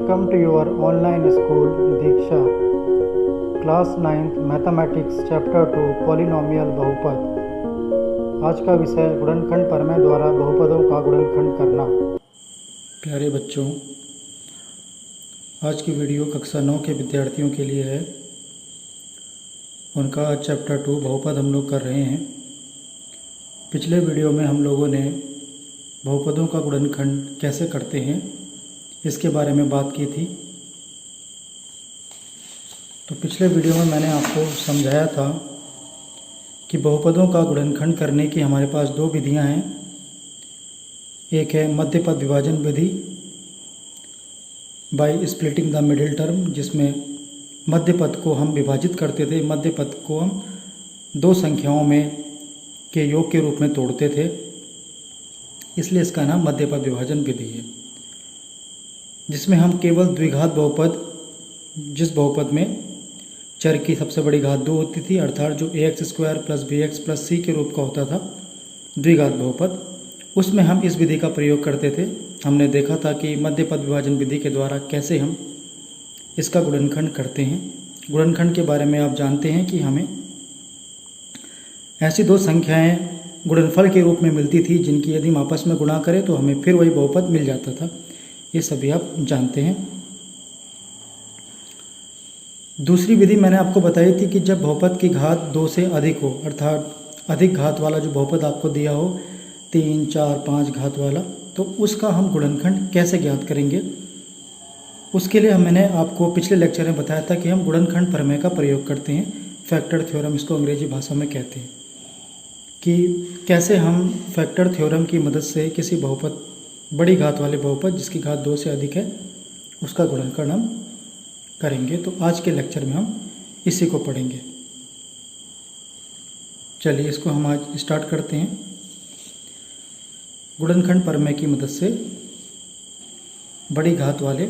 Welcome to your online school Diksha. Class 9th Mathematics Chapter 2 Polynomial बहुपद। आज का विषय गुणनखंड प्रमेय द्वारा बहुपदों का गुणनखंड करना। प्यारे बच्चों, आज की वीडियो कक्षा 9 के विद्यार्थियों के लिए है। उनका चैप्टर 2 बहुपद हम लोग कर रहे हैं। पिछले वीडियो में हम लोगों ने बहुपदों का गुणनखंड कैसे करते हैं इसके बारे में बात की थी। तो पिछले वीडियो में मैंने आपको समझाया था कि बहुपदों का गुणनखंड करने की हमारे पास दो विधियां हैं। एक है मध्यपद विभाजन विधि by splitting the middle term, जिसमें मध्यपद को हम विभाजित करते थे। मध्यपद को हम दो संख्याओं में के योग के रूप में तोड़ते थे, इसलिए इसका नाम मध्यपद विभाजन विधि है। जिसमें हम केवल द्विघात बहुपद, जिस बहुपद में चर की सबसे बड़ी घात 2 होती थी, अर्थात जो ax² + bx + c के रूप का होता था द्विघात बहुपद, उसमें हम इस विधि का प्रयोग करते थे। हमने देखा था कि मध्यपद विभाजन विधि के द्वारा कैसे हम इसका गुणनखंड करते हैं। गुणनखंड के बारे में आप जानते हैं कि हमें ऐसी दो संख्याएं गुणनफल के रूप में मिलती थी जिनकी यदि हम आपस में गुणा करें तो हमें फिर वही बहुपद मिल जाता था। ये सभी आप जानते हैं। दूसरी विधि मैंने आपको बताई थी कि जब बहुपद की घात 2 से अधिक हो, अर्थात अधिक घात वाला जो बहुपद आपको दिया हो 3, 4, 5 घात वाला, तो उसका हम गुणनखंड कैसे ज्ञात करेंगे। उसके लिए मैंने आपको पिछले लेक्चर में बताया था कि हम गुणनखंड प्रमेय का प्रयोग करते हैं। फैक्टर थ्योरम इसको अंग्रेजी भाषा में कहते हैं, कि कैसे हम फैक्टर थ्योरम की मदद से किसी बहुपद, बड़ी घात वाले बहुपद जिसकी घात 2 से अधिक है, उसका गुणनखंड हम करेंगे। तो आज के लेक्चर में हम इसी को पढ़ेंगे। चलिए इसको हम आज स्टार्ट करते हैं। गुणनखंड प्रमेय की मदद से बड़ी घात वाले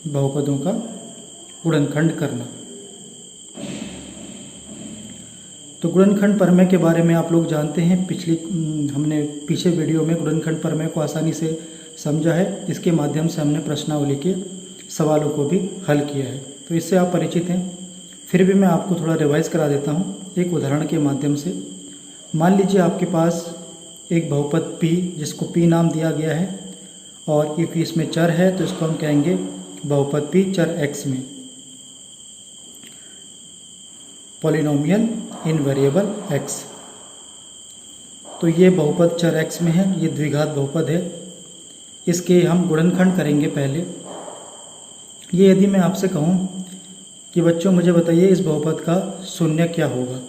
बहुपदों का गुणनखंड करना। तो गुणनखंड प्रमेय के बारे में आप लोग जानते हैं। हमने पीछे वीडियो में गुणनखंड प्रमेय को आसानी से समझा है। इसके माध्यम से हमने प्रश्नावली के सवालों को भी हल किया है, तो इससे आप परिचित हैं। फिर भी मैं आपको थोड़ा रिवाइज करा देता हूँ एक उदाहरण के माध्यम से। मान लीजिए आपके पास एक बहुपद p, जिसको p नाम दिया गया है, और क्योंकि इसमें चर है तो इसको हम कहेंगे बहुपद p चर x में, पॉलिनोमियल इन वेरिएबल x। तो ये बहुपद चर x में है, ये द्विघात बहुपद है। इसके हम गुणनखंड करेंगे पहले। ये यदि मैं आपसे कहूँ कि बच्चों मुझे बताइए इस बहुपद का शून्यक क्या होगा।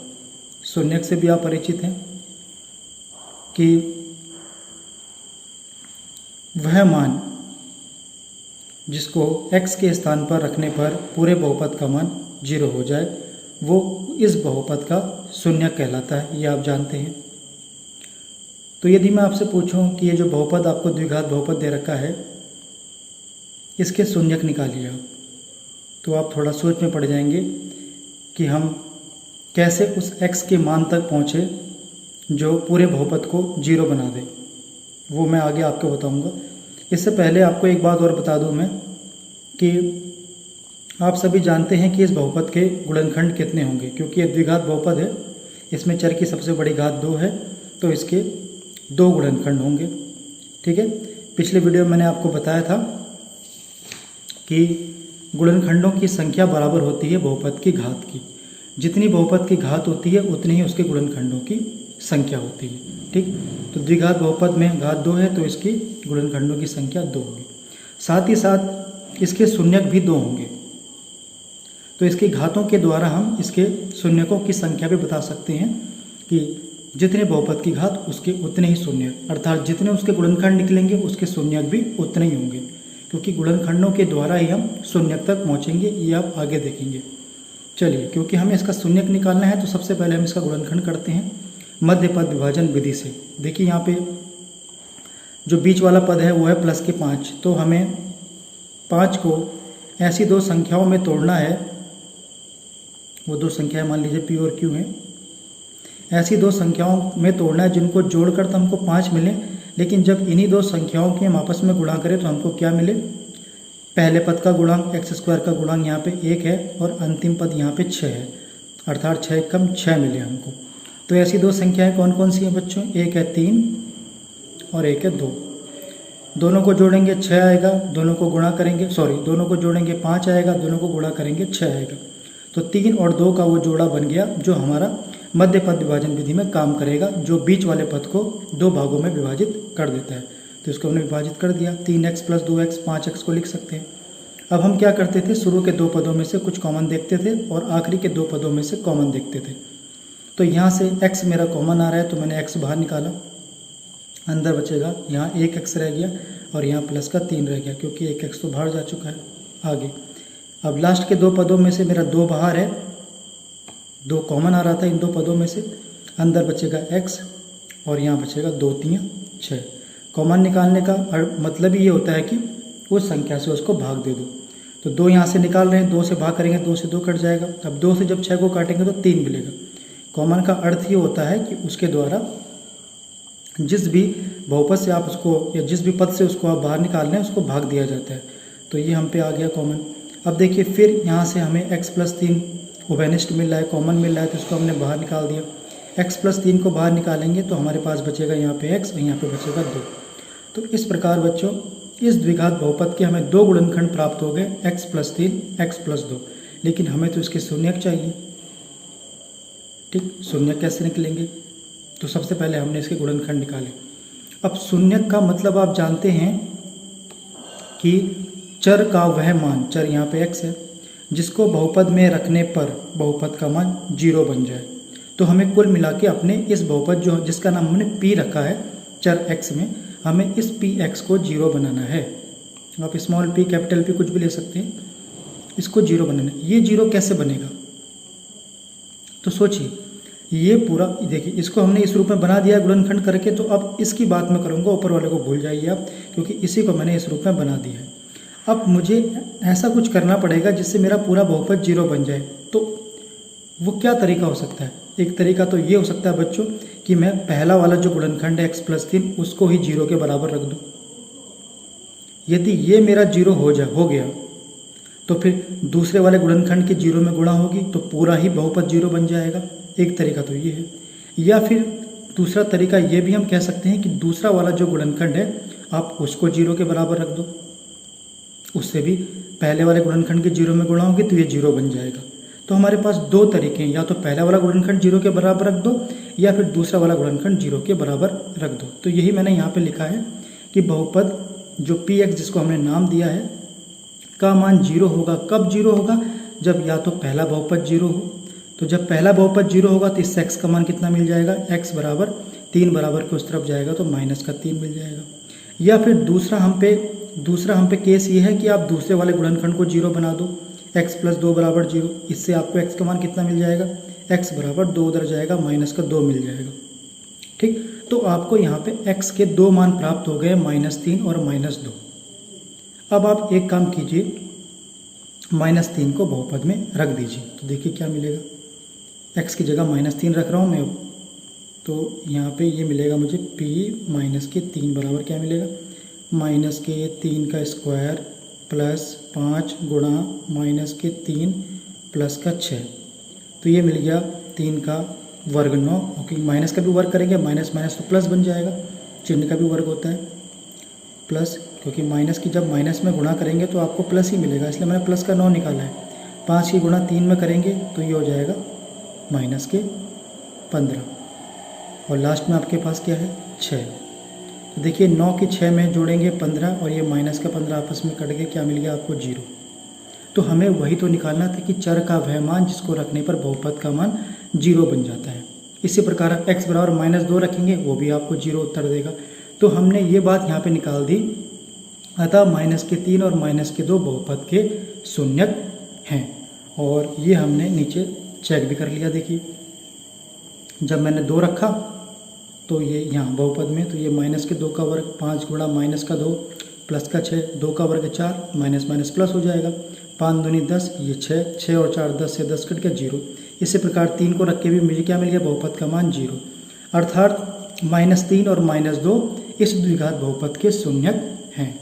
शून्यक से भी आप परिचित हैं कि वह मान जिसको x के स्थान पर रखने पर पूरे बहुपद का मान 0 हो जाए, वो इस बहुपद का शून्यक कहलाता है। ये आप जानते हैं। तो यदि मैं आपसे पूछूं कि ये जो बहुपद आपको द्विघात बहुपद दे रखा है, इसके शून्यक निकालिए आप, तो आप थोड़ा सोच में पड़ जाएंगे कि हम कैसे उस x के मान तक पहुँचे जो पूरे बहुपद को 0 बना दे। वो मैं आगे आपको बताऊंगा। इससे पहले आपको एक बात और बता दूं मैं कि आप सभी जानते हैं कि इस बहुपद के गुणनखंड कितने होंगे। क्योंकि ये द्विघात बहुपद है, इसमें चर की सबसे बड़ी घात 2 है, तो इसके 2 गुणनखंड होंगे। ठीक है। पिछले वीडियो में मैंने आपको बताया था कि गुणनखंडों की संख्या बराबर होती है बहुपद की घात की। जितनी बहुपद की घात होती है उतनी ही उसके गुणनखंडों की संख्या होती है। ठीक। तो द्विघात बहुपद में घात 2 है, तो इसकी गुणनखंडों की संख्या 2 होगी। साथ ही साथ इसके शून्यक भी 2 होंगे। तो इसकी घातों के द्वारा हम इसके शून्यकों की संख्या भी बता सकते हैं कि जितने बहुपद की घात उसके उतने ही शून्यक, अर्थात जितने उसके गुणनखंड निकलेंगे उसके शून्यक भी उतने ही होंगे। क्योंकि गुणनखंडों के द्वारा ही हम शून्यक तक पहुंचेंगे, ये आप आगे देखेंगे। चलिए, क्योंकि हमें इसका शून्यक निकालना है तो सबसे पहले हम इसका गुणनखंड करते हैं मध्यपद विभाजन विधि से। देखिए यहाँ पे जो बीच वाला पद है वो है +5, तो हमें 5 को ऐसी दो संख्याओं में तोड़ना है। वो दो संख्याएं मान लीजिए p और q हैं। ऐसी दो संख्याओं में तोड़ना है जिनको जोड़कर तो हमको 5 मिले, लेकिन जब इन्हीं दो संख्याओं के हम आपस में गुणा करें तो हमको क्या मिले, पहले पद का गुणांक एक्स स्क्वायर का गुणांक यहाँ पे 1 है और अंतिम पद यहाँ पे 6 है, अर्थात 6 कम 6 मिले हमको। तो ऐसी दो संख्याएं कौन कौन सी हैं बच्चों? एक है 3 और एक है 2। दोनों को जोड़ेंगे 6 आएगा, दोनों को गुणा करेंगे दोनों को जोड़ेंगे 5 आएगा, दोनों को गुणा करेंगे 6 आएगा। तो 3 और 2 का वो जोड़ा बन गया जो हमारा मध्य पद विभाजन विधि में काम करेगा, जो बीच वाले पद को दो भागों में विभाजित कर देता है। तो इसको हमने विभाजित कर दिया, 3x + 2x 5x को लिख सकते हैं। अब हम क्या करते थे, शुरू के दो पदों में से कुछ कॉमन देखते थे और आखिरी के दो पदों में से कॉमन देखते थे। तो यहाँ से x मेरा कॉमन आ रहा है तो मैंने x बाहर निकाला, अंदर बचेगा यहाँ 1x रह गया और यहाँ प्लस का 3 रह गया, क्योंकि 1x तो बाहर जा चुका है। आगे अब लास्ट के दो पदों में से मेरा 2 बाहर है, 2 कॉमन आ रहा था इन दो पदों में से, अंदर बचेगा x और यहाँ बचेगा 2 3 6। कॉमन निकालने का मतलब ही ये होता है कि उस संख्या से उसको भाग दे दो। तो 2 यहाँ से निकाल रहे हैं, 2 से भाग करेंगे 2 से 2 कट जाएगा। अब 2 से जब 6 को काटेंगे तो 3 मिलेगा। कॉमन का अर्थ ये होता है कि उसके द्वारा जिस भी बहुपद से आप उसको या जिस भी पद से उसको आप बाहर निकाल रहे हैं उसको भाग दिया जाता है। तो ये हम पे आ गया कॉमन। अब देखिए फिर यहाँ से हमें x + 3 उभयनिष्ठ मिल रहा है, कॉमन मिल रहा है, तो इसको हमने बाहर निकाल दिया। x + 3 को बाहर निकालेंगे तो हमारे पास बचेगा यहाँ पे x और यहाँ पे बचेगा 2। तो इस प्रकार बच्चों इस द्विघात बहुपद के हमें दो गुणनखंड प्राप्त हो गए, x + 3 x + 2। लेकिन हमें तो इसके शून्यक चाहिए। ठीक, शून्यक कैसे निकलेंगे? तो सबसे पहले हमने इसके गुणनखंड निकाले। अब शून्यक का मतलब आप जानते हैं कि चर का वह मान, चर यहाँ पे x है, जिसको बहुपद में रखने पर बहुपद का मान 0 बन जाए। तो हमें कुल मिला के अपने इस बहुपद जो जिसका नाम हमने p रखा है चर x में, हमें इस px को 0 बनाना है। आप स्मॉल p कैपिटल P कुछ भी ले सकते हैं, इसको 0 बनाना है। ये 0 कैसे बनेगा? तो सोचिए, ये पूरा देखिए, इसको हमने इस रूप में बना दिया गुणनखंड करके। तो अब इसकी बात मैं करूँगा, ऊपर वाले को भूल जाइए आप, क्योंकि इसी को मैंने इस रूप में बना दिया है। अब मुझे ऐसा कुछ करना पड़ेगा जिससे मेरा पूरा बहुपद 0 बन जाए। तो वो क्या तरीका हो सकता है? एक तरीका तो ये हो सकता है बच्चों कि मैं पहला वाला जो गुणनखंड है x + 3 उसको ही 0 के बराबर रख दूं। यदि ये मेरा 0 हो गया तो फिर दूसरे वाले गुणनखंड के 0 में गुणा होगी तो पूरा ही बहुपद 0 बन जाएगा। एक तरीका तो ये है। या फिर दूसरा तरीका ये भी हम कह सकते हैं कि दूसरा वाला जो गुणनखंड है आप उसको 0 के बराबर रख दो, उससे भी पहले वाले गुणनखंड के 0 में गुणा होगी तो ये 0 बन जाएगा। तो हमारे पास दो तरीके हैं, या तो पहला वाला गुणनखंड 0 के बराबर रख दो या फिर दूसरा वाला गुणनखंड 0 के बराबर रख दो। तो यही मैंने यहाँ पे लिखा है कि बहुपद जो px जिसको हमने नाम दिया है का मान 0 होगा। कब 0 होगा? जब या तो पहला बहुपद 0 हो। तो जब पहला बहुपद 0 होगा तो इस x का मान कितना मिल जाएगा? x बराबर 3 बराबर के उस तरफ जाएगा तो -3 मिल जाएगा। या फिर दूसरा हम पे केस ये है कि आप दूसरे वाले गुणनखंड को 0 बना दो, x + 2 = 0। इससे आपको x का मान कितना मिल जाएगा? x बराबर 2 उधर जाएगा, -2 मिल जाएगा। ठीक, तो आपको यहाँ पे x के दो मान प्राप्त हो गए, -3 और -2। अब आप एक काम कीजिए, -3 को बहुपद में रख दीजिए तो देखिए क्या मिलेगा। x की जगह -3 रख रहा हूँ मैं, तो यहाँ पे ये मिलेगा मुझे p - 3 बराबर क्या मिलेगा? -3 का स्क्वायर प्लस 5 गुणा -3 प्लस का 6। तो ये मिल गया 3 का वर्ग 9। ओके, माइनस का भी वर्ग करेंगे, माइनस तो प्लस बन जाएगा, चिन्ह का भी वर्ग होता है प्लस, क्योंकि माइनस की जब माइनस में गुणा करेंगे तो आपको प्लस ही मिलेगा, इसलिए मैंने प्लस का 9 निकाला है। 5 की गुणा 3 में करेंगे तो ये हो जाएगा -15 और लास्ट में आपके पास क्या है? 6। तो देखिए 9 की 6 में जोड़ेंगे 15 और ये -15 आपस में कट गए, क्या मिल गया आपको? 0। तो हमें वही तो निकालना था कि चर का वह मान जिसको रखने पर बहुपद का मान 0 बन जाता है। इसी प्रकार आप x बराबर -2 रखेंगे, वो भी आपको 0 उत्तर देगा। तो हमने ये बात यहाँ पे निकाल दी। अतः -3 और -2 बहुपद के शून्यक हैं, और ये हमने नीचे चेक भी कर लिया। देखिए जब मैंने 2 रखा तो ये यहाँ बहुपद में, तो ये -2 का वर्ग 5 गुणा -2 प्लस का 6, 2 का वर्ग 4, माइनस प्लस हो जाएगा, 5 दूनी 10, ये 6 और 4 10 से 10 कट गया 0। इसी प्रकार 3 को रख के भी मुझे क्या मिल गया? बहुपद का मान 0। अर्थात -3 और -2 इस द्विघात बहुपद के शून्यक हैं।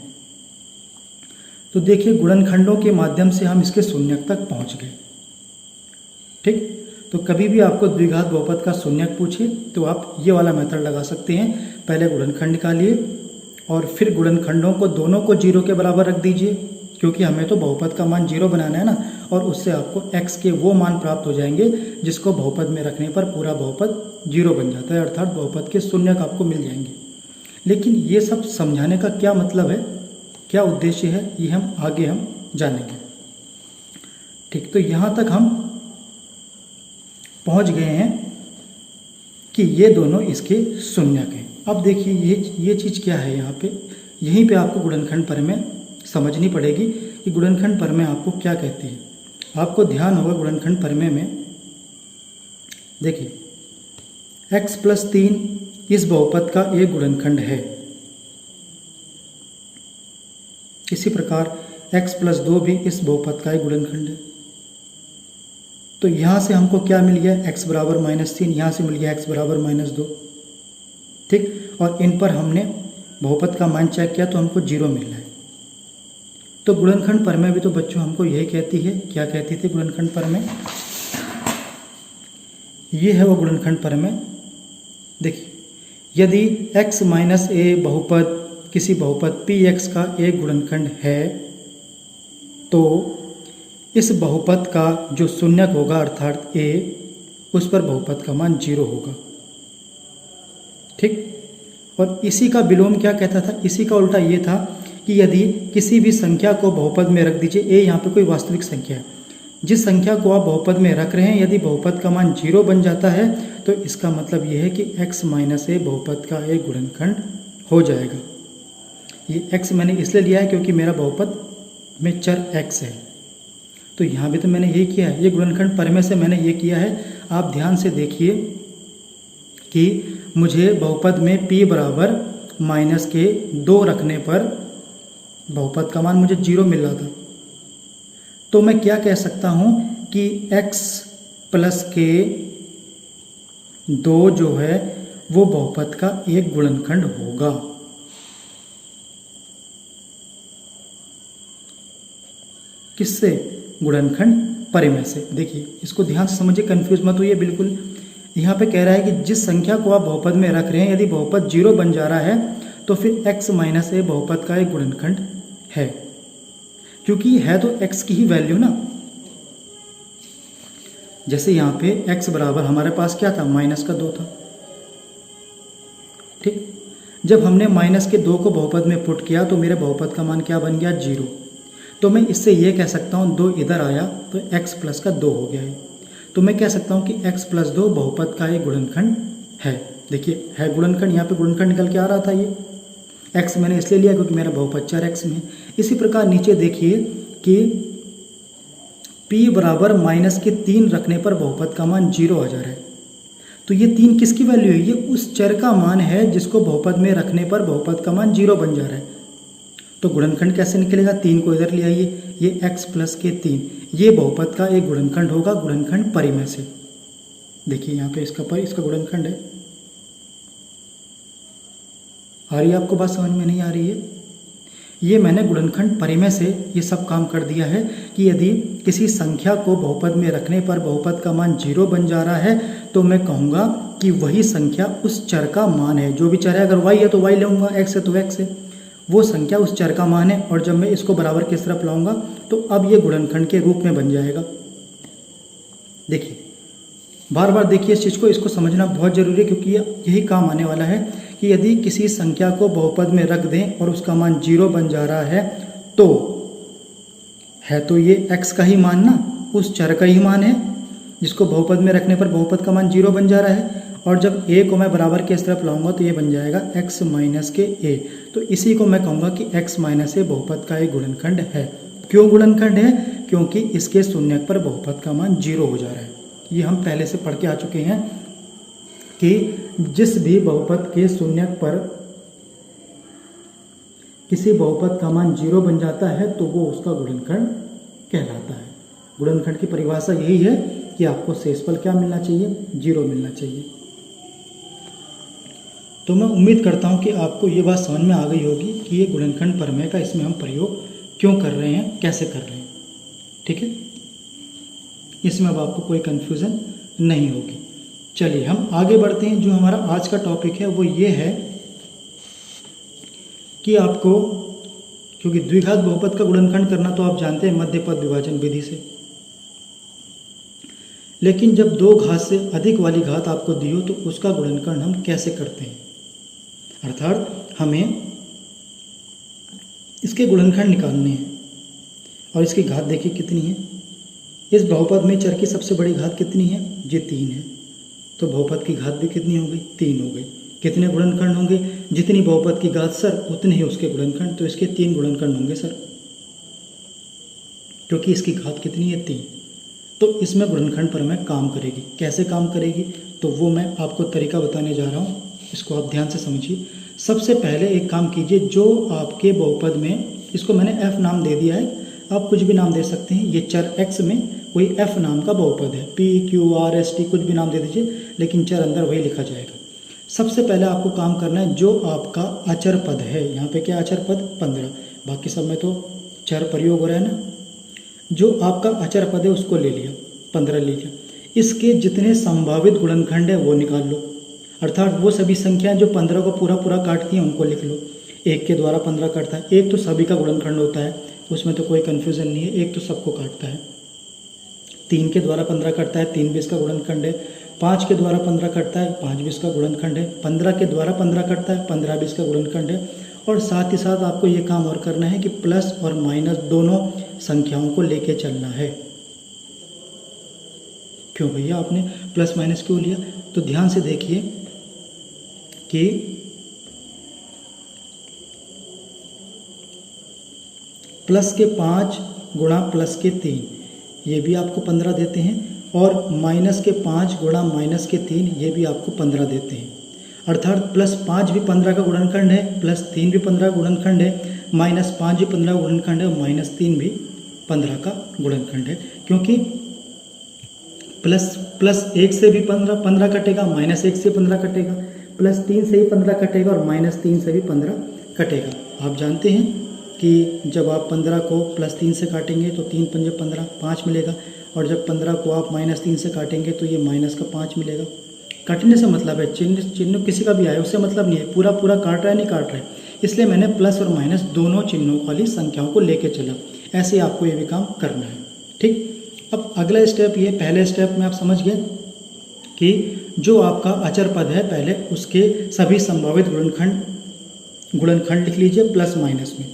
तो देखिए गुणनखंडों के माध्यम से हम इसके शून्यक तक पहुंच गए। ठीक, तो कभी भी आपको द्विघात बहुपद का शून्यक पूछे तो आप ये वाला मेथड लगा सकते हैं। पहले गुणनखंड निकालिए और फिर गुणनखंडों को दोनों को 0 के बराबर रख दीजिए, क्योंकि हमें तो बहुपद का मान 0 बनाना है ना, और उससे आपको x के वो मान प्राप्त हो जाएंगे जिसको बहुपद में रखने पर पूरा बहुपद 0 बन जाता है, अर्थात बहुपद के शून्यक आपको मिल जाएंगे। लेकिन ये सब समझाने का क्या मतलब है, क्या उद्देश्य है, ये हम आगे जानेंगे। ठीक, तो यहाँ तक हम पहुँच गए हैं कि ये दोनों इसके शून्यक हैं। अब देखिए ये चीज़ क्या है, यहाँ पे यहीं पे आपको गुणनखंड प्रमेय समझनी पड़ेगी कि गुणनखंड प्रमेय आपको क्या कहती है। आपको ध्यान होगा गुणनखंड प्रमेय में, देखिए x + 3 इस बहुपद का एक गुणनखंड है। इसी प्रकार x + 2 भी इस बहुपद का एक गुणनखंड है। तो यहाँ से हमको क्या मिल गया, x बराबर -3, यहाँ से मिल गया x बराबर -2। ठीक, और इन पर हमने बहुपद का मान चेक किया तो हमको 0 मिल रहा है। तो गुणनखंड प्रमेय भी तो बच्चों हमको यही कहती है। क्या कहती थी गुणनखंड प्रमेय? ये है वो गुणनखंड प्रमेय। देखिए, यदि x - a बहुपद किसी बहुपद px का एक गुणनखंड है तो इस बहुपद का जो शून्यक होगा अर्थात a, उस पर बहुपद का मान 0 होगा। ठीक, और इसी का विलोम क्या कहता था, इसी का उल्टा ये था कि यदि किसी भी संख्या को बहुपद में रख दीजिए, a यहाँ पे कोई वास्तविक संख्या है, जिस संख्या को आप बहुपद में रख रहे हैं यदि बहुपद का मान 0 बन जाता है तो इसका मतलब ये है कि x - a बहुपद का एक गुणनखंड हो जाएगा। ये x मैंने इसलिए लिया है क्योंकि मेरा बहुपद में चर x है। तो यहाँ भी तो मैंने यही किया है, ये गुणनखंड प्रमेय से मैंने ये किया है। आप ध्यान से देखिए कि मुझे बहुपद में p बराबर -2 रखने पर बहुपद का मान मुझे 0 मिल रहा था। तो मैं क्या कह सकता हूँ कि x + k2 जो है वो बहुपद का एक गुणनखंड होगा। किससे? गुणनखंड प्रमेय से। देखिए, इसको ध्यान से समझिए, कंफ्यूज मत होइए बिल्कुल। यहाँ पे कह रहा है कि जिस संख्या को आप बहुपद में रख रहे हैं यदि बहुपद 0 बन जा रहा है तो फिर x - a बहुपद का एक गुणनखंड है, क्योंकि है तो x की ही वैल्यू ना। जैसे यहाँ पे x बराबर हमारे पास क्या था, -2 था। ठीक, जब हमने -2 को बहुपद में पुट किया तो मेरे बहुपद का मान क्या बन गया, 0। तो मैं इससे ये कह सकता हूँ 2 इधर आया तो x + 2 हो गया है। तो मैं कह सकता हूँ कि x + 2 बहुपद का एक गुणनखंड है। देखिए, है गुणनखंड, यहाँ पे गुणनखंड निकल के आ रहा था। ये x मैंने इसलिए लिया क्योंकि मेरा बहुपद चर x में। इसी प्रकार नीचे देखिए कि p बराबर -3 रखने पर बहुपद का मान 0 आ जा रहा है। तो ये 3 किसकी वैल्यू है, ये उस चर का मान है जिसको बहुपद में रखने पर बहुपद का मान 0 बन जा रहा है। तो गुणनखंड कैसे निकलेगा, 3 को इधर ले आइए, ये x + k3 ये बहुपद का एक गुणनखंड होगा गुणनखंड प्रमेय से। देखिए यहाँ पे इसका गुणनखंड है। आ रही है आपको बात समझ में? नहीं आ रही है? ये मैंने गुणनखंड प्रमेय से ये सब काम कर दिया है कि यदि किसी संख्या को बहुपद में रखने पर बहुपद का मान 0 बन जा रहा है तो मैं कहूँगा कि वही संख्या उस चर का मान है। जो भी चर है, अगर y है तो y लूँगा, x है तो x है, वो संख्या उस चर का मान है। और जब मैं इसको बराबर किस तरफ लाऊंगा तो अब ये गुणनखंड के रूप में बन जाएगा। देखिए, बार बार देखिए इस चीज़ को, इसको समझना बहुत जरूरी है क्योंकि यही काम आने वाला है कि यदि किसी संख्या को बहुपद में रख दें और उसका मान 0 बन जा रहा है तो है तो ये x का ही मान ना, उस चर का ही मान है जिसको बहुपद में रखने पर बहुपद का मान 0 बन जा रहा है। और जब a को मैं बराबर के इस तरफ लाऊंगा तो ये बन जाएगा x - a। तो इसी को मैं कहूँगा कि x - a बहुपद का एक गुणनखंड है। क्यों गुणनखंड है? क्योंकि इसके शून्यक पर बहुपद का मान 0 हो जा रहा है। ये हम पहले से पढ़ के आ चुके हैं कि जिस भी बहुपद के शून्यक पर किसी बहुपद का मान 0 बन जाता है तो वो उसका गुणनखंड कहलाता है। गुणनखंड की परिभाषा यही है कि आपको शेषफल क्या मिलना चाहिए, 0 मिलना चाहिए। तो मैं उम्मीद करता हूँ कि आपको ये बात समझ में आ गई होगी कि ये गुणनखंड प्रमेय का इसमें हम प्रयोग क्यों कर रहे हैं, कैसे कर रहे हैं। ठीक है, इसमें अब आपको कोई कन्फ्यूज़न नहीं होगी। चलिए हम आगे बढ़ते हैं। जो हमारा आज का टॉपिक है वो ये है कि आपको, क्योंकि द्विघात बहुपद का गुणनखंड करना तो आप जानते हैं मध्य पद विभाजन विधि से, लेकिन जब 2 घात से अधिक वाली घात आपको दी हो तो उसका गुणनखंड हम कैसे करते हैं। अर्थात हमें इसके गुणनखंड निकालने हैं और इसकी घात देखिए कितनी है। इस बहुपद में चर की सबसे बड़ी घात कितनी है, ये 3 है, तो बहुपद की घात भी कितनी हो गई, 3 हो गई। कितने गुणनखंड होंगे, जितनी बहुपद की घात सर उतने ही उसके गुणनखंड, तो इसके 3 गुणनखंड होंगे सर, क्योंकि इसकी घात कितनी है, 3। तो इसमें गुणनखंड पर हमें काम करेगी। कैसे काम करेगी, तो वो मैं आपको तरीका बताने जा रहा हूँ, इसको आप ध्यान से समझिए। सबसे पहले एक काम कीजिए, जो आपके बहुपद में, इसको मैंने f नाम दे दिया है, आप कुछ भी नाम दे सकते हैं। ये चर x में कोई f नाम का बहुपद है, p q r s t कुछ भी नाम दे दीजिए, लेकिन चर अंदर वही लिखा जाएगा। सबसे पहले आपको काम करना है, जो आपका अचर पद है, यहाँ पे क्या अचर पद 15, बाकी सब में तो चर प्रयोग हो रहा है ना। जो आपका अचर पद है उसको ले लिया, 15 ले लिया, इसके जितने संभावित गुणनखंड है वो निकाल लो। अर्थात वो सभी संख्याएं जो 15 को पूरा पूरा काटती हैं उनको लिख लो। 1 के द्वारा 15 काटता है, 1 तो सभी का गुणनखंड होता है, उसमें तो कोई कन्फ्यूज़न नहीं है, 1 तो सबको काटता है। 3 के द्वारा 15 कटता है, 3 भी इसका गुणनखंड है। 5 के द्वारा 15 कटता है, 5 भी इसका गुणनखंड है। 15 के द्वारा 15 कटता है, 15 भी इसका गुणनखंड है। और साथ ही साथ आपको ये काम और करना है कि प्लस और माइनस दोनों संख्याओं को लेके चलना है। क्यों भैया आपने प्लस माइनस क्यों लिया, तो ध्यान से देखिए कि प्लस के 5 गुणा प्लस के 3 ये भी आपको 15 देते हैं, और माइनस के 5 गुणा माइनस के 3 ये भी आपको 15 देते हैं। अर्थात प्लस 5 भी 15 का गुणनखंड है, प्लस 3 भी 15 का गुणनखंड है, माइनस 5 भी 15 का गुणनखंड है, और माइनस 3 भी 15 का गुणनखंड है। क्योंकि प्लस 1 से भी 15 कटेगा, माइनस 1 से 15 कटेगा, प्लस 3 से भी 15 कटेगा, और माइनस 3 से भी 15 कटेगा। आप जानते हैं कि जब आप 15 को प्लस 3 से काटेंगे तो 3 पंजे 15, 5 मिलेगा, और जब 15 को आप माइनस 3 से काटेंगे तो ये माइनस का 5 मिलेगा। काटने से मतलब है, चिन्ह किसी का भी आए उससे मतलब नहीं है, पूरा पूरा काट रहा है नहीं काट रहा है, इसलिए मैंने प्लस और माइनस दोनों चिन्हों वाली संख्याओं को लेके चला। ऐसे आपको ये भी काम करना है। ठीक, अब अगला स्टेप ये, पहले स्टेप में आप समझ गए कि जो आपका अचर पद है पहले उसके सभी संभावित गुणनखंड लिख लीजिए प्लस माइनस में।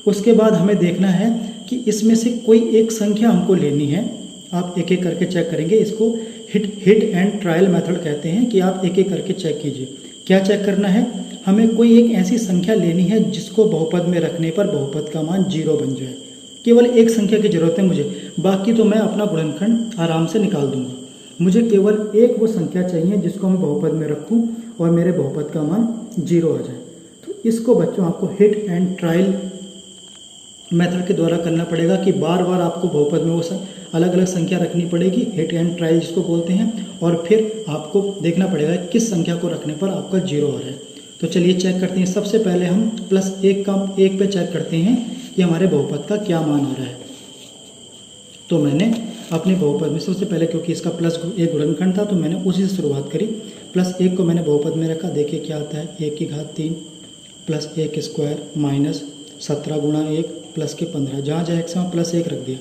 उसके बाद हमें देखना है कि इसमें से कोई एक संख्या हमको लेनी है। आप एक एक करके चेक करेंगे, इसको हिट एंड ट्रायल मेथड कहते हैं कि आप एक एक करके चेक कीजिए। क्या चेक करना है, हमें कोई एक ऐसी संख्या लेनी है जिसको बहुपद में रखने पर बहुपद का मान 0 बन जाए। केवल एक संख्या की जरूरत है मुझे, बाकी तो मैं अपना गुणनखंड आराम से निकाल दूंगा। मुझे केवल एक वो संख्या चाहिए जिसको मैं बहुपद में रखूं और मेरे बहुपद का मान 0 आ जाए। तो इसको बच्चों आपको हिट एंड ट्रायल मेथड के द्वारा करना पड़ेगा कि बार बार आपको बहुपद में वो अलग अलग संख्या रखनी पड़ेगी, हिट एंड ट्रायल जिसको बोलते हैं, और फिर आपको देखना पड़ेगा किस संख्या को रखने पर आपका 0 आ रहा है। तो चलिए चेक करते हैं। सबसे पहले हम प्लस 1 पे चेक करते हैं कि हमारे बहुपद का क्या मान आ रहा है। तो मैंने अपने बहुपद में सबसे पहले, क्योंकि इसका प्लस 1 गुणनखंड था तो मैंने उसी से शुरुआत करी। प्लस 1 को मैंने बहुपद में रखा, देखिए क्या आता है, 1 की घात 3 प्लस 1 स्क्वायर माइनस 17 गुणा 1 प्लस के 15, जहाँ जहाँ x में प्लस 1 रख दिया,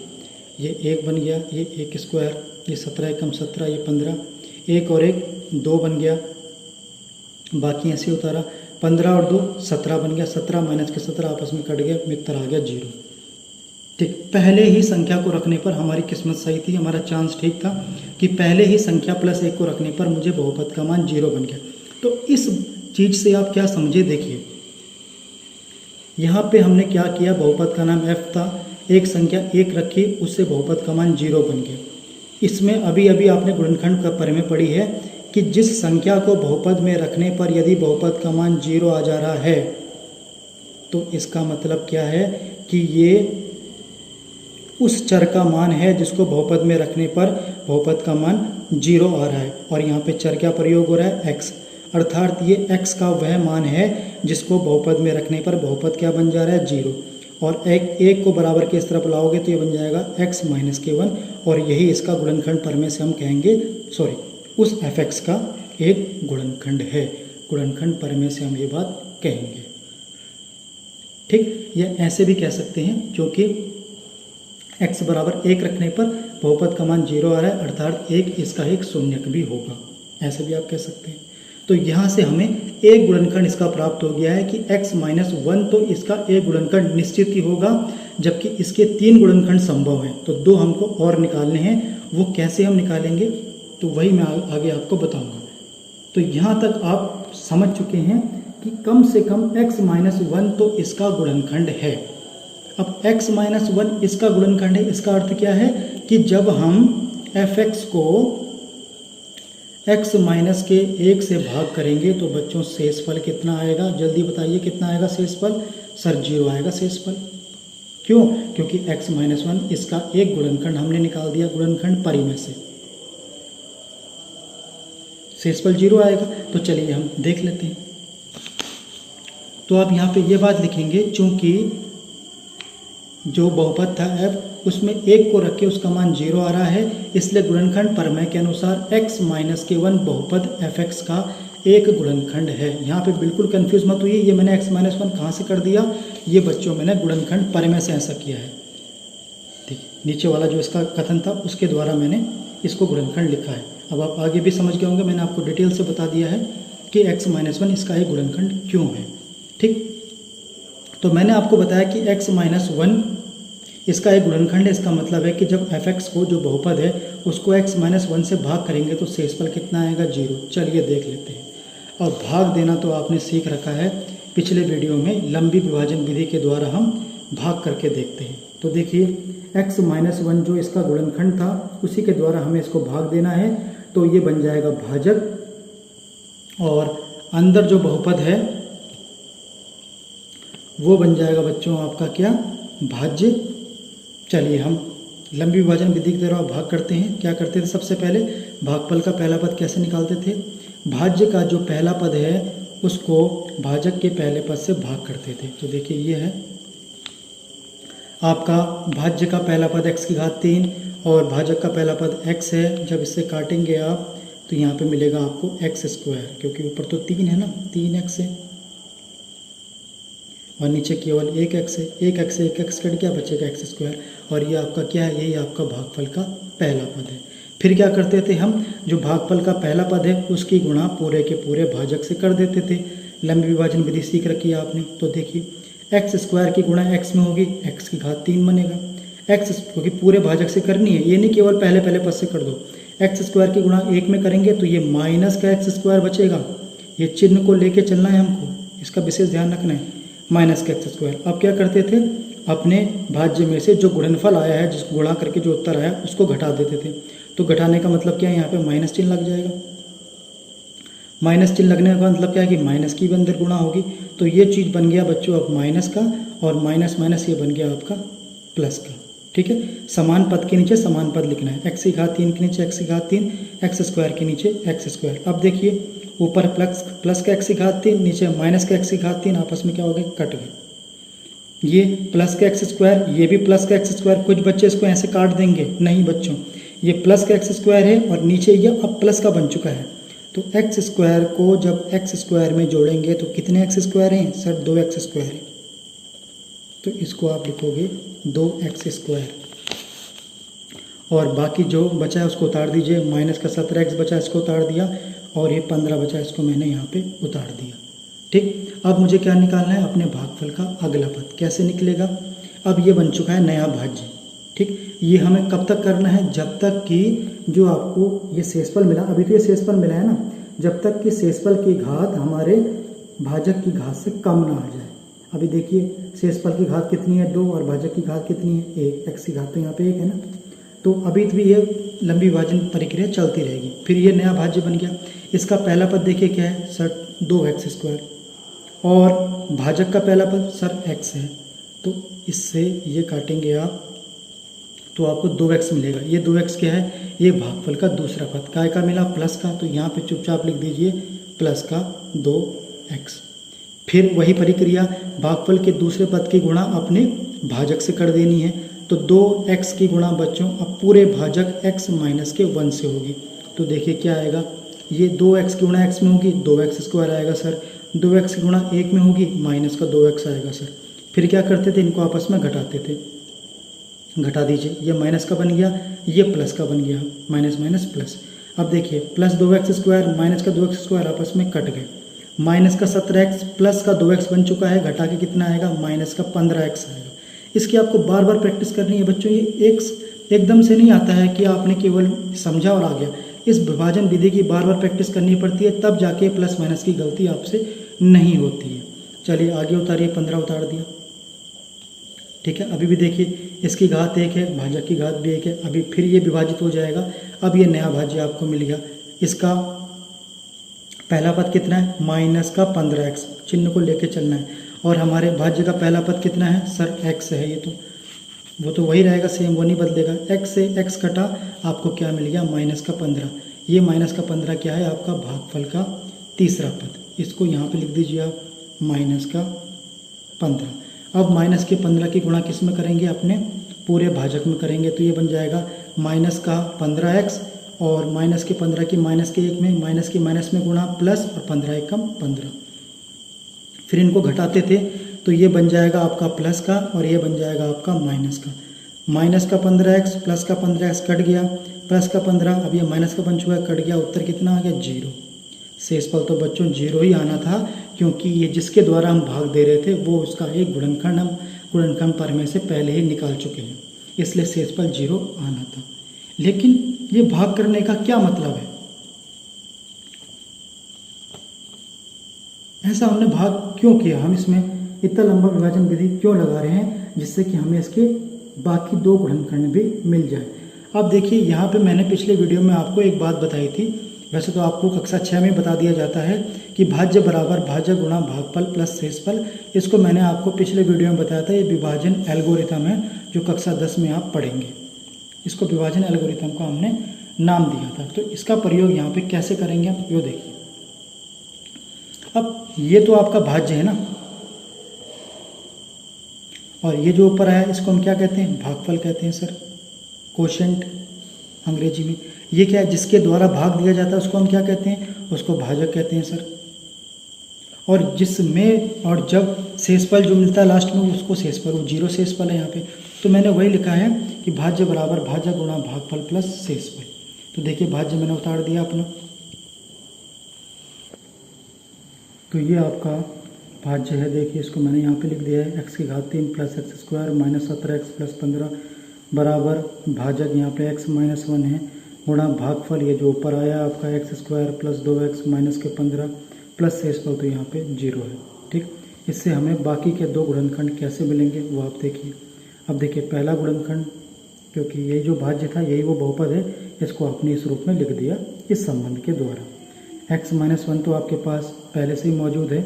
ये 1 बन गया, ये 1 स्क्वायर, ये 17 एकम 17, ये 15, 1 और 1 2 बन गया, बाकी ऐसे उतारा, 15 और 2 17 बन गया, 17 माइनस के 17 आपस में कट गया, मित्र आ गया 0। ठीक, पहले ही संख्या को रखने पर हमारी किस्मत सही थी, हमारा चांस ठीक था कि पहले ही संख्या प्लस 1 को रखने पर मुझे बहुपद का मान 0 बन गया। तो इस चीज़ से आप क्या समझे, देखिए यहाँ पे हमने क्या किया, बहुपद का नाम f था, एक संख्या 1 रखी, उससे बहुपद का मान 0 बन गया। इसमें अभी अभी आपने गुणनखंड का पर में पढ़ी है कि जिस संख्या को बहुपद में रखने पर यदि बहुपद का मान 0 आ जा रहा है तो इसका मतलब क्या है कि ये उस चर का मान है जिसको बहुपद में रखने पर बहुपद का मान 0 आ रहा है। और यहाँ पे चर क्या प्रयोग हो रहा है, x, अर्थात ये x का वह मान है जिसको बहुपद में रखने पर बहुपद क्या बन जा रहा है, 0। और एक को बराबर के इस तरफ लाओगे तो ये बन जाएगा x माइनस k1 और यही इसका गुणनखंड परमेय से हम कहेंगे उस fx का एक गुणनखंड है। गुणनखंड परमेय से हम ये बात कहेंगे। ठीक, या ऐसे भी कह सकते हैं क्योंकि x बराबर 1 रखने पर बहुपद का मान 0 आ रहा है, अर्थात 1 इसका एक शून्यक भी होगा, ऐसे भी आप कह सकते हैं। तो यहाँ से हमें एक गुणनखंड इसका प्राप्त हो गया है कि x माइनस 1 तो इसका एक गुणनखंड निश्चित ही होगा, जबकि इसके 3 गुणनखंड संभव हैं। तो 2 हमको और निकालने हैं, वो कैसे हम निकालेंगे तो वही मैं आगे आपको बताऊंगा। तो यहाँ तक आप समझ चुके हैं कि कम से कम x माइनस 1 तो इसका गुणनखंड है। अब x माइनस 1 इसका गुणनखंड है, इसका अर्थ क्या है कि जब हम fx को x माइनस के 1 से भाग करेंगे तो बच्चों शेषफल कितना आएगा, जल्दी बताइए कितना आएगा शेषफल। सर 0 आएगा शेषफल। क्यों? क्योंकि x माइनस 1 इसका एक गुणनखंड हमने निकाल दिया गुणनखंड परिमेय से, शेषफल 0 आएगा। तो चलिए हम देख लेते हैं। तो आप यहाँ पे ये बात लिखेंगे, चूंकि जो बहुपद था f उसमें 1 को रख के उसका मान 0 आ रहा है, इसलिए गुणनखंड परमेय के अनुसार x माइनस k1 बहुपद fx का एक गुणनखंड है। यहाँ पे बिल्कुल कंफ्यूज मत हुई, ये मैंने x माइनस 1 कहाँ से कर दिया, ये बच्चों मैंने गुणनखंड परमेय से ऐसा किया है। ठीक, नीचे वाला जो इसका कथन था उसके द्वारा मैंने इसको गुणनखंड लिखा है। अब आप आगे भी समझ गए होंगे, मैंने आपको डिटेल से बता दिया है कि x माइनस 1 इसका एक गुणनखंड क्यों है। ठीक, तो मैंने आपको बताया कि x माइनस 1 इसका एक गुणनखंड है। इसका मतलब है कि जब fx को जो बहुपद है उसको x माइनस 1 से भाग करेंगे तो शेषफल कितना आएगा, 0। चलिए देख लेते हैं। और भाग देना तो आपने सीख रखा है, पिछले वीडियो में लंबी विभाजन विधि के द्वारा हम भाग करके देखते हैं। तो देखिए x माइनस 1 जो इसका गुणनखंड था उसी के द्वारा हमें इसको भाग देना है, तो ये बन जाएगा भाजक और अंदर जो बहुपद है वो बन जाएगा बच्चों आपका क्या, भाज्य। चलिए हम लंबी विभाजन विधि के द्वारा भाग करते हैं। क्या करते थे, सबसे पहले भागफल का पहला पद कैसे निकालते थे, भाज्य का जो पहला पद है उसको भाजक के पहले पद से भाग करते थे। तो देखिए ये है आपका भाज्य का पहला पद x की घात 3 और भाजक का पहला पद x है। जब इससे काटेंगे आप तो यहाँ पे मिलेगा आपको x स्क्वायर, क्योंकि ऊपर तो 3 है ना, 3x है और नीचे केवल 1x है। 1x से 1x कट गया, बचेगा x स्क्वायर और ये आपका क्या है, यही आपका भागफल का पहला पद है। फिर क्या करते थे हम, जो भागफल का पहला पद है उसकी गुणा पूरे के पूरे भाजक से कर देते थे। लंबी विभाजन विधि सीख रखी है आपने। तो देखिए x स्क्वायर की गुणा x में होगी, x की घात 3 बनेगा। x क्योंकि पूरे भाजक से करनी है, ये नहीं केवल पहले पहले पद से कर दो। x स्क्वायर की गुणा 1 में करेंगे तो ये माइनस का x स्क्वायर बचेगा। ये चिन्ह को लेके चलना है हमको, इसका विशेष ध्यान रखना है, माइनस का x स्क्वायर। अब क्या करते थे, अपने भाज्य में से जो गुणनफल आया है, जिसको गुणा करके जो उत्तर आया उसको घटा देते थे। तो घटाने का मतलब क्या है, यहाँ पे माइनस चिन्ह लग जाएगा। माइनस चिन्ह लगने का मतलब क्या है कि माइनस की भी अंदर गुणा होगी। तो ये चीज़ बन गया बच्चों अब माइनस का, और माइनस माइनस ये बन गया आपका प्लस का। ठीक है, समान पद के नीचे समान पद लिखना है। x की घात 3 के नीचे x की घात 3, x स्क्वायर के नीचे x स्क्वायर। अब देखिए ऊपर प्लस का x की घात 3, नीचे माइनस का x की घात 3, आपस में क्या हो गए, कट गए। ये प्लस का x स्क्वायर, ये भी प्लस का x स्क्वायर। कुछ बच्चे इसको ऐसे काट देंगे, नहीं बच्चों, ये प्लस का x स्क्वायर है और नीचे ये अब प्लस का बन चुका है। तो x स्क्वायर को जब x स्क्वायर में जोड़ेंगे तो कितने x स्क्वायर हैं, सर 2x स्क्वायर है। तो इसको आप लिखोगे 2x स्क्वायर और बाकी जो बचा है उसको उतार दीजिए। माइनस का 17x बचा, इसको उतार दिया और ये 15 बचा, इसको मैंने यहाँ पे उतार दिया। ठीक, अब मुझे क्या निकालना है, अपने भागफल का अगला पद। कैसे निकलेगा, अब ये बन चुका है नया भाज्य। ठीक, ये हमें कब तक करना है, जब तक कि जो आपको ये शेषफल मिला, अभी तो ये शेषफल मिला है ना, जब तक कि शेषफल की घात हमारे भाजक की घात से कम ना आ जाए। अभी देखिए शेषफल की घात कितनी है, 2, और भाजक की घात कितनी है, 1। x की घात तो यहाँ पे 1 है ना। तो अभी भी ये लंबी विभाजन प्रक्रिया चलती रहेगी। फिर ये नया भाज्य बन गया। इसका पहला पद देखिए क्या है, सर 2x स्क्वायर, और भाजक का पहला पद सर x है। तो इससे ये काटेंगे आप तो आपको 2x मिलेगा। ये 2x क्या है, ये भागफल का दूसरा पद। काय का मिला, प्लस का। तो यहाँ पे चुपचाप लिख दीजिए प्लस का 2x। फिर वही प्रक्रिया, भागफल के दूसरे पद की गुणा अपने भाजक से कर देनी है। तो 2x की गुणा बच्चों अब पूरे भाजक x माइनस के 1 से होगी। तो देखिए क्या आएगा, ये 2x की गुणा x में होगी 2x स्क्वायर आएगा सर, 2x की गुणा 1 में होगी माइनस का 2x आएगा सर। फिर क्या करते थे, इनको आपस में घटाते थे, घटा दीजिए, ये माइनस का बन गया, ये प्लस का बन गया, माइनस माइनस प्लस। अब देखिए प्लस 2x स्क्वायर माइनस का 2x स्क्वायर आपस में कट गए, माइनस का 17x प्लस का 2x बन चुका है, घटा के कितना आएगा माइनस का 15x आएगा। इसकी आपको बार बार प्रैक्टिस करनी है बच्चों, ये एकदम से नहीं आता है कि आपने केवल समझा और आ गया। इस विभाजन विधि की बार बार प्रैक्टिस करनी पड़ती है, तब जाके प्लस माइनस की गलती आपसे नहीं होती है। चलिए आगे उतारिए, 15 उतार दिया, ठीक है। अभी भी देखिए इसकी घात 1 है, भाजक की घात भी 1 है, अभी फिर ये विभाजित हो जाएगा। अब ये नया भाज्य आपको मिल गया, इसका पहला पद कितना है माइनस का 15x, चिन्ह को लेके चलना है। और हमारे भाज्य का पहला पद कितना है सर x है, ये तो वो तो वही रहेगा सेम, वो नहीं बदलेगा। x से x कटा, आपको क्या मिल गया माइनस का 15। ये माइनस का 15 क्या है आपका भागफल का तीसरा पद, इसको यहाँ पे लिख दीजिए आप माइनस का 15। अब माइनस के 15 की गुणा किस में करेंगे, अपने पूरे भाजक में करेंगे। तो ये बन जाएगा माइनस का 15x और माइनस के 15 की माइनस के 1 में, माइनस की माइनस में गुणा प्लस और 15 एकम 15। फिर इनको घटाते थे तो ये बन जाएगा आपका प्लस का और ये बन जाएगा आपका माइनस का। माइनस का 15x प्लस का 15x कट गया, प्लस का 15 अब ये माइनस का बन चुका है, कट गया, उत्तर कितना आ गया 0। शेषफल तो बच्चों 0 ही आना था, क्योंकि ये जिसके द्वारा हम भाग दे रहे थे वो उसका एक गुणनखंड हम गुणनखंड प्रमेय से पहले ही निकाल चुके हैं, इसलिए शेषफल 0 आना था। लेकिन ये भाग करने का क्या मतलब है, ऐसा हमने भाग क्यों किया, हम इसमें इतना लंबा विभाजन विधि क्यों लगा रहे हैं, जिससे कि हमें इसके बाकी 2 गुणनखंड भी मिल जाए। अब देखिए यहाँ पे मैंने पिछले वीडियो में आपको एक बात बताई थी, वैसे तो आपको कक्षा 6 में बता दिया जाता है कि भाज्य बराबर भाज्य गुणा भागफल प्लस शेषफल। इसको मैंने आपको पिछले वीडियो में बताया था, ये विभाजन एल्गोरिथम है जो कक्षा 10 में आप पढ़ेंगे। इसको विभाजन एल्गोरिथम का हमने नाम दिया था। तो इसका प्रयोग यहाँ पे कैसे करेंगे आप, यो देखिए। अब ये तो आपका भाज्य है ना, और ये जो ऊपर आया इसको हम क्या कहते हैं, भागफल कहते हैं सर, कोशेंट अंग्रेजी में। ये क्या है, जिसके द्वारा भाग दिया जाता है उसको हम क्या कहते हैं, उसको भाजक कहते हैं सर। और जिसमें और जब शेषफल जो मिलता है लास्ट में उसको शेषफल, वो 0 शेषफल है यहाँ पे। तो मैंने वही लिखा है कि भाज्य बराबर भाज्य गुणा भागफल प्लस शेषफल। तो देखिए भाज्य मैंने उतार दिया अपना, तो ये आपका भाज्य है। देखिए इसको मैंने यहाँ पे लिख दिया है x की घात 3 plus x square minus 17x plus 15 बराबर भाजक यहाँ पे x माइनस 1 है गुणा भागफल, ये जो ऊपर आया आपका x square plus 2x minus के 15 प्लस शेषफल तो यहाँ पे 0 है। ठीक, इससे हमें बाकी के 2 गुणनखंड कैसे मिलेंगे वो आप देखिए। अब देखिए पहला गुणनखंड, क्योंकि यही जो भाज्य था यही वो बहुपद है, इसको आपने इस रूप में लिख दिया इस संबंध के द्वारा। x माइनस 1 तो आपके पास पहले से ही मौजूद है,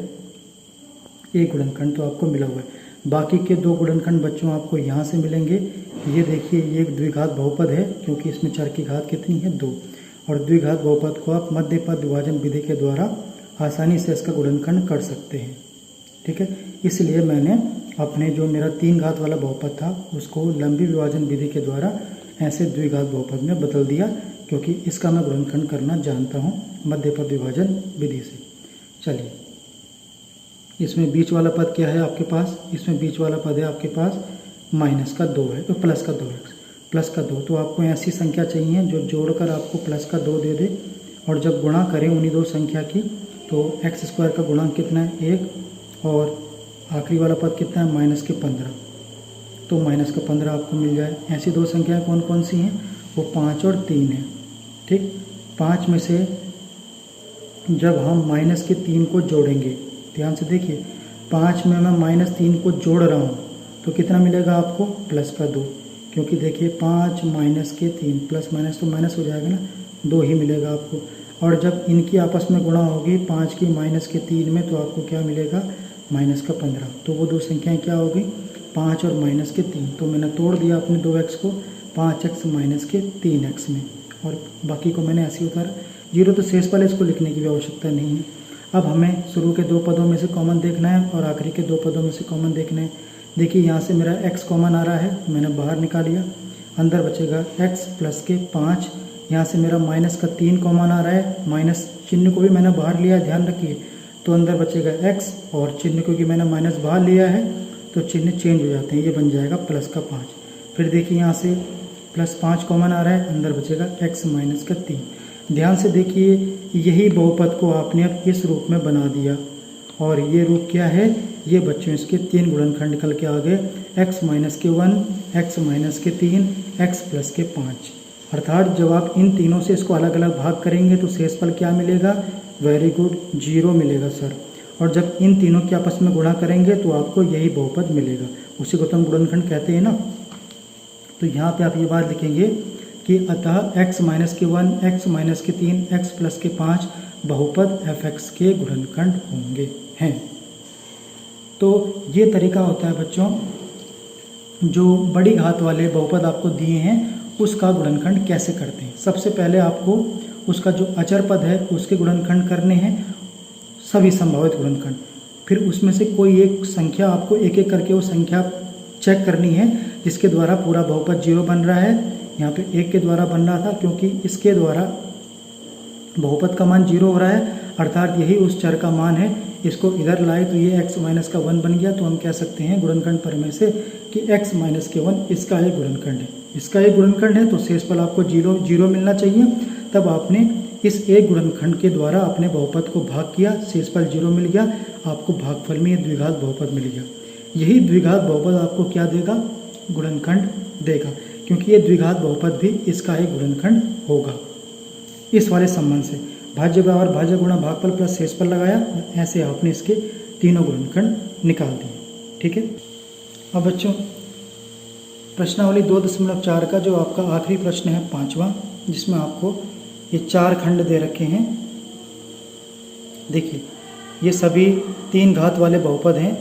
एक गुणनखंड तो आपको मिला हुआ है। बाकी के 2 गुणनखंड बच्चों आपको यहाँ से मिलेंगे। ये देखिए ये एक द्विघात बहुपद है, क्योंकि इसमें चर की घात कितनी है 2, और द्विघात बहुपद को आप मध्य पद विभाजन विधि के द्वारा आसानी से इसका गुणनखंड कर सकते हैं। ठीक है, इसलिए मैंने अपने जो मेरा 3 घात वाला बहुपद था उसको लंबी विभाजन विधि के द्वारा ऐसे द्विघात बहुपद में बदल दिया, क्योंकि इसका मैं गुणनखंड करना जानता हूँ मध्य पद विभाजन विधि से। चलिए इसमें बीच वाला पद क्या है आपके पास, इसमें बीच वाला पद है आपके पास माइनस का 2 है, तो प्लस का 2x प्लस का 2। तो आपको ऐसी संख्या चाहिए जो जोड़कर आपको प्लस का 2 दे दे, और जब गुणा करें उन्हीं 2 संख्या की तो एक्स स्क्वायर का गुणांक कितना है 1, और आखिरी वाला पद कितना है माइनस के 15, तो माइनस का 15 आपको मिल जाए। ऐसी 2 संख्याएँ कौन कौन सी हैं, वो 5 और 3 है। ठीक, 5 में से जब हम माइनस के 3 को जोड़ेंगे, ध्यान से देखिए 5 में मैं माइनस 3 को जोड़ रहा हूँ तो कितना मिलेगा आपको प्लस का 2, क्योंकि देखिए 5 माइनस के 3 प्लस माइनस तो माइनस हो जाएगा ना, 2 ही मिलेगा आपको। और जब इनकी आपस में गुणा होगी 5 की माइनस के 3 में, तो आपको क्या मिलेगा माइनस का 15। तो वो 2 संख्याएँ क्या होगी 5 और माइनस के 3। तो मैंने तोड़ दिया अपने 2x को 5x माइनस के 3x में, और बाकी को मैंने ऐसे ही उतारा। 0 तो शेषफल है, इसको लिखने की भी आवश्यकता नहीं है। अब हमें शुरू के 2 पदों में से कॉमन देखना है और आखिरी के 2 पदों में से कॉमन देखना है। देखिए यहाँ से मेरा x कॉमन आ रहा है, मैंने बाहर निकाल लिया, अंदर बचेगा x प्लस के 5। यहाँ से मेरा माइनस का 3 कॉमन आ रहा है, माइनस चिन्ह को भी मैंने बाहर लिया, ध्यान रखिए। तो अंदर बचेगा x और चिन्ह को कि मैंने माइनस बाहर लिया है तो चिन्ह चेंज हो जाते हैं, ये बन जाएगा प्लस का 5। फिर देखिए यहाँ से प्लस 5 कॉमन आ रहा है, अंदर बचेगा x माइनस का 3। ध्यान से देखिए, यही बहुपद को आपने अब इस रूप में बना दिया और ये रूप क्या है, ये बच्चों इसके 3 गुणनखंड निकल के आ गए, x माइनस के 1, x माइनस के 3, x प्लस के 5। अर्थात जब आप इन तीनों से इसको अलग अलग भाग करेंगे तो शेषफल क्या मिलेगा, वेरी गुड, 0 मिलेगा सर। और जब इन तीनों के आपस में गुणा करेंगे तो आपको यही बहुपद मिलेगा, उसी को तो हम गुणनखंड कहते हैं ना। तो यहाँ पे आप ये बात लिखेंगे कि अतः x माइनस के 1, x माइनस के 3, x प्लस के 5 बहुपद fx के गुणनखंड होंगे हैं। तो ये तरीका होता है बच्चों, जो बड़ी घात वाले बहुपद आपको दिए हैं उसका गुणनखंड कैसे करते हैं। सबसे पहले आपको उसका जो अचर पद है उसके गुणनखंड करने हैं, सभी संभावित गुणनखंड। फिर उसमें से कोई एक संख्या आपको एक एक करके वो संख्या चेक करनी है जिसके द्वारा पूरा बहुपद 0 बन रहा है। यहाँ पे 1 के द्वारा बन रहा था क्योंकि इसके द्वारा बहुपद का मान 0 हो रहा है, अर्थात यही उस चर का मान है। इसको इधर लाए तो ये x माइनस का 1 बन गया, तो हम कह सकते हैं गुणनखंड प्रमेय से कि x माइनस के 1 इसका एक गुणनखंड है, इसका एक गुणनखंड है। तो शेषफल आपको 0 मिलना चाहिए। तब आपने इस एक गुणनखंड के द्वारा अपने बहुपद को भाग किया, शेषफल 0 मिल गया, आपको भागफल में द्विघात बहुपद मिल गया। यही द्विघात बहुपद आपको क्या देगा, गुणनखंड देगा, क्योंकि ये द्विघात बहुपद भी इसका एक गुणनखंड होगा। इस वाले संबंध से भाज्य बराबर भाज्य गुणा भागफल प्लस शेषफल लगाया, ऐसे आपने इसके तीनों गुणनखंड निकाल दिए। ठीक है। अब बच्चों प्रश्नावली 2.4 का जो आपका आखिरी प्रश्न है 5वां, जिसमें आपको ये 4 खंड दे रखे हैं। देखिए ये सभी 3 घात वाले बहुपद हैं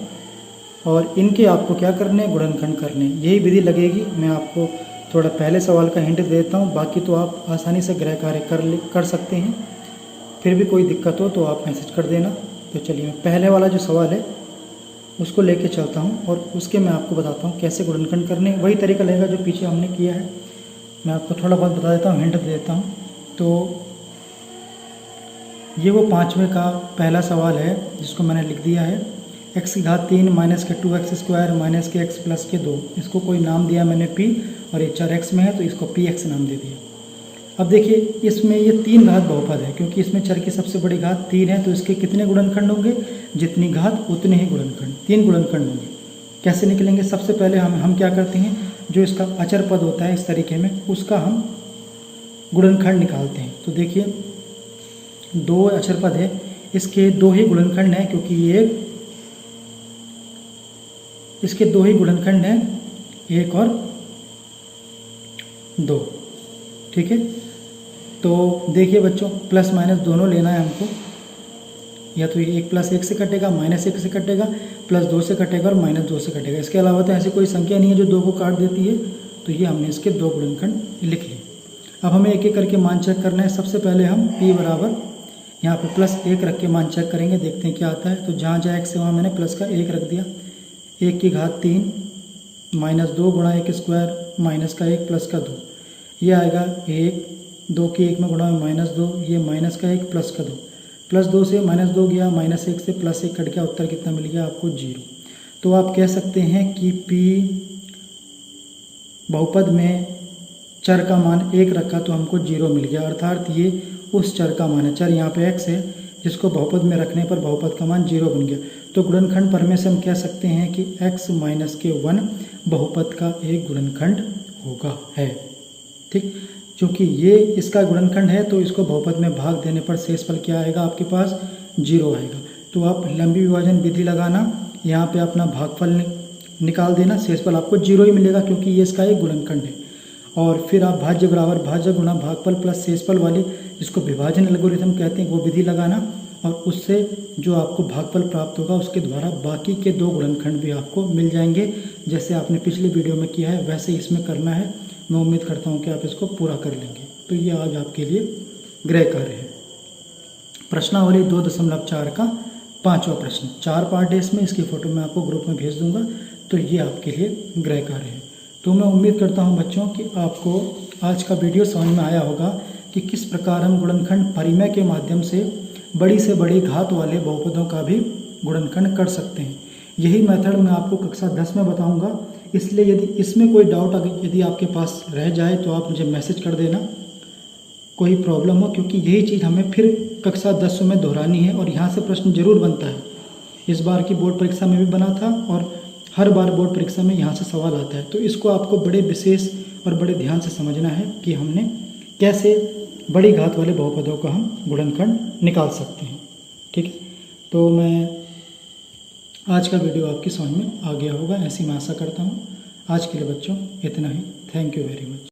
और इनके आपको क्या करने, गुणनखंड करने। यही विधि लगेगी। मैं आपको थोड़ा पहले सवाल का हिंट दे देता हूँ, बाकी तो आप आसानी से गृह कार्य कर सकते हैं। फिर भी कोई दिक्कत हो तो आप मैसेज कर देना। तो चलिए मैं पहले वाला जो सवाल है उसको लेके चलता हूँ और उसके मैं आपको बताता हूँ कैसे गुणनखंड करने। वही तरीका लगेगा जो पीछे हमने किया है, मैं आपको थोड़ा बहुत बता देता हूँ, हिंट दे देता हूँ। तो ये वो 5वें का पहला सवाल है जिसको मैंने लिख दिया है, x की घात 3 माइनस के 2x स्क्वायर माइनस के x प्लस के 2। इसको कोई नाम दिया मैंने p, और ये चर x में है तो इसको px नाम दे दिया। अब देखिए इसमें ये 3 घात बहुपद है, क्योंकि इसमें चर की सबसे बड़ी घात 3 है, तो इसके कितने गुणनखंड होंगे, जितनी घात उतने ही गुणनखंड, 3 गुणनखंड होंगे। कैसे निकलेंगे, सबसे पहले हम क्या करते हैं, जो इसका अचर पद होता है इस तरीके में, उसका हम गुणनखंड निकालते हैं। तो देखिए 2 अचर पद है, इसके 2 ही गुणनखंड हैं, क्योंकि ये इसके 2 ही गुणनखंड हैं, 1 और 2। ठीक है। तो देखिए बच्चों प्लस माइनस दोनों लेना है हमको, या तो ये 1 प्लस 1 से कटेगा, माइनस 1 से कटेगा, प्लस 2 से कटेगा और माइनस 2 से कटेगा। इसके अलावा तो ऐसी कोई संख्या नहीं है जो 2 को काट देती है। तो ये हमने इसके 2 गुणनखंड लिख लिए। अब हमें एक एक करके मान चेक करना है। सबसे पहले हम p बराबर यहाँ पे प्लस 1 रख के मान चेक करेंगे, देखते हैं क्या आता है। तो जहाँ जहाँ x है वहाँ मैंने प्लस का 1 रख दिया। 1 की घात 3 माइनस 2 गुणा 1 स्क्वायर माइनस का 1 प्लस का 2, ये आएगा 1, 2 की 1 में गुणा माइनस 2, ये माइनस का 1 प्लस का 2, प्लस 2 से माइनस 2 गया, माइनस 1 से प्लस 1 कट गया, उत्तर कितना मिल गया आपको, 0। तो आप कह सकते हैं कि p बहुपद में चर का मान 1 रखा तो हमको 0 मिल गया, अर्थात ये उस चर का मान है। चर यहाँ पे x है, जिसको बहुपद में रखने पर बहुपद का मान 0 बन गया। तो गुणनखंड प्रमेय से हम कह सकते हैं कि x माइनस के 1 बहुपद का एक गुणनखंड होगा है। ठीक, क्योंकि ये इसका गुणनखंड है तो इसको बहुपद में भाग देने पर शेषफल क्या आएगा आपके पास, 0 आएगा। तो आप लंबी विभाजन विधि लगाना, यहाँ पे अपना भागफल निकाल देना, शेषफल आपको 0 ही मिलेगा क्योंकि ये इसका एक गुणनखंड है। और फिर आप भाज्य बराबर भाज्य गुणा भागफल प्लस शेषफल वाली, जिसको विभाजन एल्गोरिथम कहते हैं, वो विधि लगाना, और उससे जो आपको भागफल प्राप्त होगा उसके द्वारा बाकी के 2 गुणनखंड भी आपको मिल जाएंगे। जैसे आपने पिछले वीडियो में किया है वैसे इसमें करना है। मैं उम्मीद करता हूँ कि आप इसको पूरा कर लेंगे। तो ये आज आपके लिए गृह कार्य है। प्रश्नावली 2.4 का 5वां प्रश्न, 4 पार्ट है इसमें, इसकी फ़ोटो मैं आपको ग्रुप में भेज दूंगा, तो ये आपके लिए गृह कार्य है। तो मैं उम्मीद करता हूँ बच्चों कि आपको आज का वीडियो समझ में आया होगा कि किस प्रकार हम गुणनखंड परिमेय के माध्यम से बड़ी से बड़ी घात वाले बहुपदों का भी गुणनखंड कर सकते हैं। यही मेथड मैं आपको कक्षा 10 में बताऊंगा, इसलिए यदि इसमें कोई डाउट यदि आपके पास रह जाए तो आप मुझे मैसेज कर देना, कोई प्रॉब्लम हो, क्योंकि यही चीज़ हमें फिर कक्षा 10 में दोहरानी है और यहाँ से प्रश्न जरूर बनता है। इस बार की बोर्ड परीक्षा में भी बना था और हर बार बोर्ड परीक्षा में यहाँ से सवाल आता है। तो इसको आपको बड़े विशेष और बड़े ध्यान से समझना है कि हमने कैसे बड़ी घात वाले बहुपदों का हम गुणनखंड निकाल सकते हैं। ठीक है, तो मैं आज का वीडियो आपकी समझ में आ गया होगा, ऐसी मैं आशा करता हूँ। आज के लिए बच्चों इतना ही। Thank you very much.